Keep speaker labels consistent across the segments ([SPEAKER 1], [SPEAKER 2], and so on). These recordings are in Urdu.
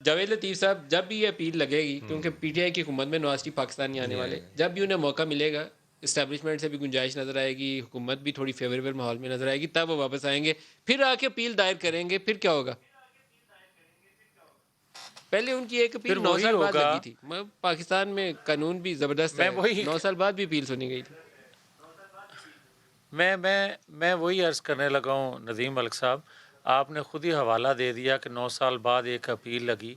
[SPEAKER 1] جاوید لطیف صاحب جب بھی یہ اپیل لگے گی، کیونکہ پی ٹی آئی کی حکومت میں نواز شریف پاکستان نہیں آنے والے، جب بھی انہیں موقع ملے گا، اسٹیبلشمنٹ سے بھی گنجائش نظر آئے گی، حکومت بھی تھوڑی فیوریبل ماحول میں نظر آئے گی، تب وہ واپس آئیں گے، پھر آ کے اپیل دائر کریں گے، پھر کیا ہوگا؟ پہلے ان کی ایک
[SPEAKER 2] پھر
[SPEAKER 1] اپیل 9
[SPEAKER 2] وہی
[SPEAKER 1] سال بعد
[SPEAKER 2] ہوگا.
[SPEAKER 1] لگی تھی. پاکستان میں قانون بھی زبردست
[SPEAKER 2] میں
[SPEAKER 1] ہے،
[SPEAKER 2] وہی
[SPEAKER 1] 9 سال بعد بھی اپیل سنی گئی تھی.
[SPEAKER 2] میں وہی عرض کرنے لگا ہوں ندیم ملک صاحب، آپ نے خود ہی حوالہ دے دیا کہ 9 سال بعد ایک اپیل لگی.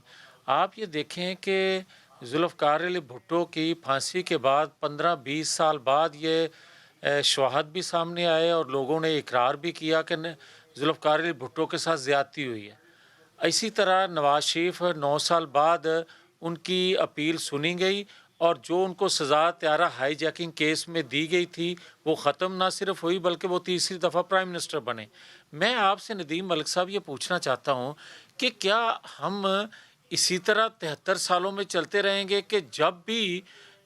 [SPEAKER 2] آپ یہ دیکھیں کہ ذوالفقار علی بھٹو کی پھانسی کے بعد 15-20 سال بعد یہ شواہد بھی سامنے آئے اور لوگوں نے اقرار بھی کیا کہ ذوالفقار علی بھٹو کے ساتھ زیادتی ہوئی ہے. اسی طرح نواز شریف 9 سال بعد ان کی اپیل سنی گئی اور جو ان کو سزا طیارہ ہائی جیکنگ کیس میں دی گئی تھی وہ ختم نہ صرف ہوئی بلکہ وہ تیسری دفعہ پرائم منسٹر بنے. میں آپ سے ندیم ملک صاحب یہ پوچھنا چاہتا ہوں کہ کیا ہم اسی طرح 73 سالوں میں چلتے رہیں گے کہ جب بھی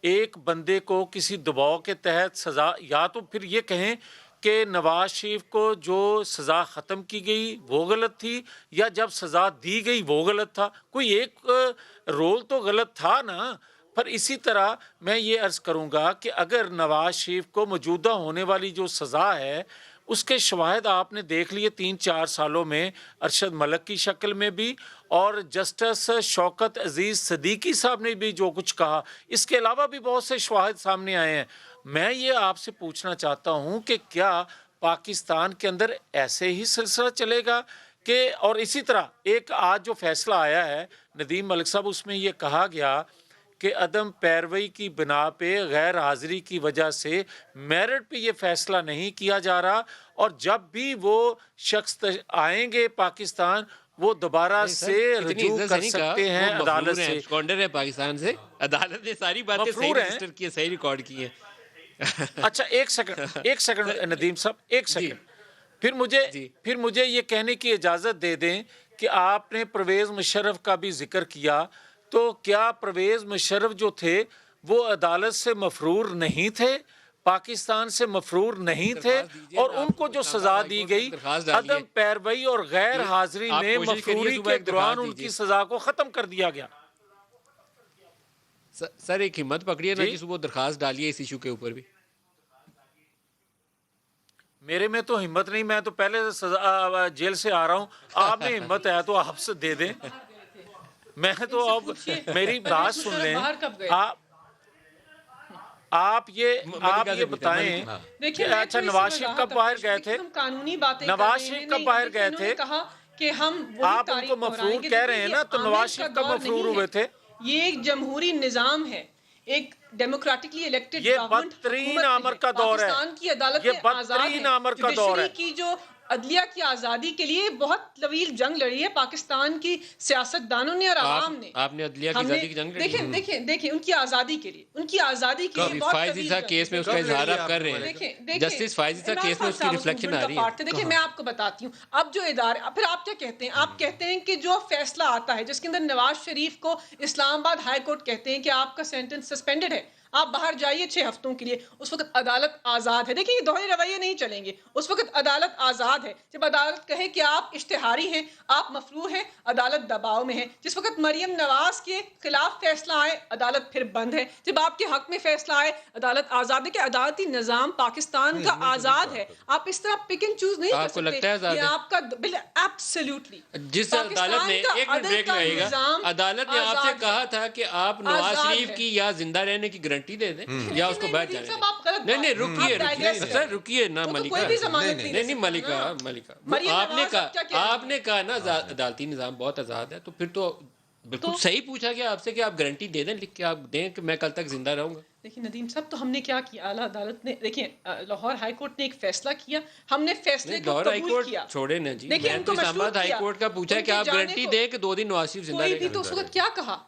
[SPEAKER 2] ایک بندے کو کسی دباؤ کے تحت سزا، یا تو پھر یہ کہیں کہ نواز شریف کو جو سزا ختم کی گئی وہ غلط تھی یا جب سزا دی گئی وہ غلط تھا؟ کوئی ایک رول تو غلط تھا نا. پر اسی طرح میں یہ عرض کروں گا کہ اگر نواز شریف کو موجودہ ہونے والی جو سزا ہے اس کے شواہد آپ نے دیکھ لیے 3-4 سالوں میں ارشد ملک کی شکل میں بھی، اور جسٹس شوکت عزیز صدیقی صاحب نے بھی جو کچھ کہا، اس کے علاوہ بھی بہت سے شواہد سامنے آئے ہیں. میں یہ آپ سے پوچھنا چاہتا ہوں کہ کیا پاکستان کے اندر ایسے ہی سلسلہ چلے گا کہ، اور اسی طرح ایک آج جو فیصلہ آیا ہے ندیم ملک صاحب، اس میں یہ کہا گیا کہ عدم پیروی کی بنا پہ غیر حاضری کی وجہ سے میرٹ پہ یہ فیصلہ نہیں کیا جا رہا، اور جب بھی وہ شخص آئیں گے پاکستان وہ دوبارہ سے رجوع کر سکتے ہیں عدالت سے.
[SPEAKER 1] ایبسکونڈر ہے پاکستان سے، عدالت نے ساری باتیں صحیح
[SPEAKER 2] مفرور ہیں.
[SPEAKER 1] رجسٹر کی، صحیح ریکارڈ کی ہیں.
[SPEAKER 2] اچھا ایک سیکنڈ ندیم صاحب، ایک سیکنڈ. پھر مجھے یہ کہنے کی اجازت دے دیں کہ آپ نے پرویز مشرف کا بھی ذکر کیا، تو کیا پرویز مشرف جو تھے وہ عدالت سے مفرور نہیں تھے، پاکستان سے مفرور نہیں تھے، اور ان کو جو سزا دی گئی عدم پیروی اور غیر حاضری میں مفروری کے دوران ان کی سزا کو ختم کر دیا گیا.
[SPEAKER 1] سر ایک ہمت پکڑیے نا کہ صبح درخواست ڈالیے اس ایشو کے اوپر بھی.
[SPEAKER 2] میرے میں تو ہمت نہیں، میں تو پہلے جیل سے آ رہا ہوں. آپ میں ہمت ہے تو آپ سے دے دیں. میں تو اب میری بات سن لیں. آپ یہ بتائیں کہ اچھا نواز شریف کب باہر گئے تھے؟ نواز شریف کب باہر گئے تھے؟ آپ ان کو مفرور کہہ رہے ہیں نا، تو نواز شریف کب مفرور ہوئے تھے؟
[SPEAKER 3] یہ ایک جمہوری نظام ہے، ایک ڈیموکریٹکلی الیکٹڈ
[SPEAKER 2] یہ بدترین عمر کا دور ہے.
[SPEAKER 3] پاکستان کی عدالت
[SPEAKER 2] یہ بدترین عمر کا دور ہے.
[SPEAKER 3] کی جو عدلیہ کی آزادی کے لیے بہت طویل جنگ لڑی ہے پاکستان کی سیاست دانوں نے اور عوام نے.
[SPEAKER 1] آپ نے عدلیہ کی آزادی کی جنگ لڑی؟
[SPEAKER 3] دیکھیں ان کی آزادی کے لیے، ان کی آزادی کے لیے بہت
[SPEAKER 1] فائزی صاحب کیس میں اس کا اظہار آپ کر رہے ہیں، جسٹس فائزی صاحب کیس میں اس کی ریفلیکشن آ رہی ہے.
[SPEAKER 3] دیکھیں میں آپ کو بتاتی ہوں اب جو ادارے، پھر آپ کیا کہتے ہیں؟ آپ کہتے ہیں کہ جو فیصلہ آتا ہے جس کے اندر نواز شریف کو اسلام آباد ہائی کورٹ کہتے ہیں کہ آپ کا سینٹنس سسپینڈڈ ہے، آپ باہر جائیے 6 ہفتوں کے لیے، اس وقت عدالت آزاد ہے. دیکھیں یہ دوہرے رویے نہیں چلیں گے، اس وقت عدالت آزاد ہے. جب عدالت کہے کہ آپ اشتہاری ہیں، آپ مفروع ہیں، عدالت دباؤ میں ہے. جس وقت مریم نواز کے خلاف فیصلہ آئے عدالت پھر بند ہے، جب آپ کے حق میں فیصلہ آئے عدالت آزاد ہے. کہ عدالتی نظام پاکستان کا آزاد ہے، آپ اس طرح پک اینڈ چوز نہیں کر سکتے.
[SPEAKER 1] آپ کو لگتا ہے آزاد ہے؟
[SPEAKER 3] آپ کا ایبسلیوٹلی
[SPEAKER 1] جس عدالت نے ایک منٹ بریک لگے گا، عدالت نے آپ سے کہا تھا کہ آپ نواز شریف کی یا زندہ رہنے کی گارنٹی دے دیں یا اس کو باہر جانے دیں. نہیں رکیے سر، رکیے نا ملکہ، نہیں ملکہ، آپ نے کہا نا عدالتی نظام بہت آزاد ہے، تو پھر تو بالکل صحیح پوچھا گیا آپ سے کہ آپ گارنٹی دے دیں، لکھ کے آپ دیں کہ میں کل تک زندہ رہوں گا.
[SPEAKER 3] دیکھیں ندیم صاحب، تو ہم نے کیا کیا؟ اعلیٰ عدالت نے، دیکھیں لاہور ہائی کورٹ نے ایک فیصلہ کیا، ہم نے فیصلے کو قبول کیا.
[SPEAKER 1] چھوڑے نا جی، میں تو اسلام آباد ہائی کورٹ کا پوچھا کہ آپ گارنٹی دیں کہ 2 دن نواز شریف زندہ رہے گا.
[SPEAKER 3] کوئی بھی تو اس وقت کیا کہا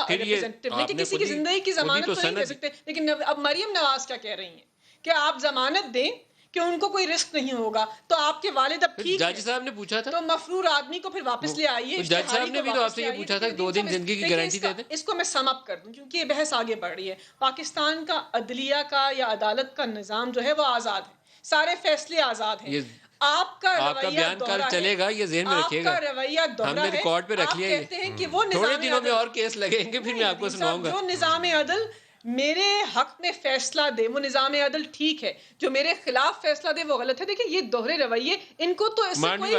[SPEAKER 3] ریپرزینٹیو نے کہ کسی کی زندگی کی ضمانت تو نہیں دے سکتے. لیکن اب مریم نواز کیا کہہ رہی ہیں کہ آپ ضمانت دیں کہ ان کو کوئی رسک نہیں ہوگا، تو آپ کے والد اب ٹھیک
[SPEAKER 1] جج صاحب نے پوچھا تھا،
[SPEAKER 3] تو مفرور آدمی کو پھر واپس لے آئیے.
[SPEAKER 1] جج صاحب نے بھی تو آپ سے یہ پوچھا تھا کہ 2 دن زندگی کی گارنٹی دے دیں.
[SPEAKER 3] اس کو میں سم اپ کر دوں کیونکہ یہ بحث آگے بڑھ رہی ہے. پاکستان کا عدلیہ کا یا عدالت کا نظام جو ہے وہ آزاد ہے، سارے فیصلے آزاد ہیں. آپ کا
[SPEAKER 1] بیان کل چلے گا، یہ ذہن میں رکھیے گا،
[SPEAKER 3] آپ کا رویہ
[SPEAKER 1] ہم نے ریکارڈ پہ رکھ لیا ہے،
[SPEAKER 3] کہتے ہیں کہ وہ
[SPEAKER 1] تھوڑے دنوں میں اور کیس لگیں گے، پھر میں آپ کو سناؤں گا.
[SPEAKER 3] جو نظام عدل میرے حق میں فیصلہ دے وہ نظام عدل ٹھیک ہے، جو میرے خلاف فیصلہ دے وہ غلط ہے. دیکھیں یہ دوہرے رویے ان کو تو اس سے کوئی